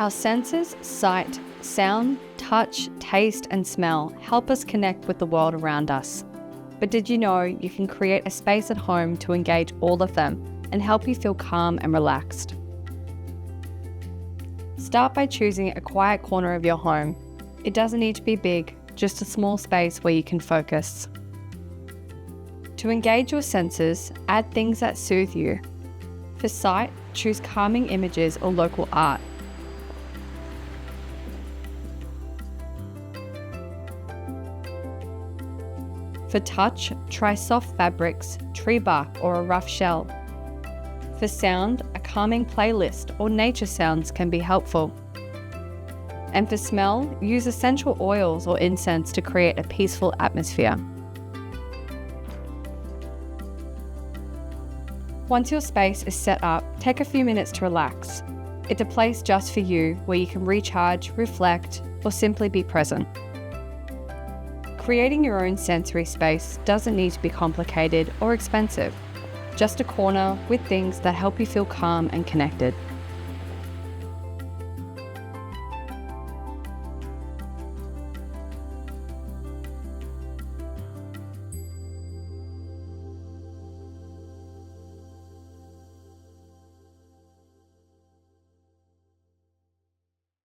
Our senses, sight, sound, touch, taste, and smell help us connect with the world around us. But did you know you can create a space at home to engage all of them and help you feel calm and relaxed? Start by choosing a quiet corner of your home. It doesn't need to be big, just a small space where you can focus. To engage your senses, add things that soothe you. For sight, choose calming images or local art. For touch, try soft fabrics, tree bark, or a rough shell. For sound, a calming playlist or nature sounds can be helpful. And for smell, use essential oils or incense to create a peaceful atmosphere. Once your space is set up, take a few minutes to relax. It's a place just for you where you can recharge, reflect, or simply be present. Creating your own sensory space doesn't need to be complicated or expensive. Just a corner with things that help you feel calm and connected.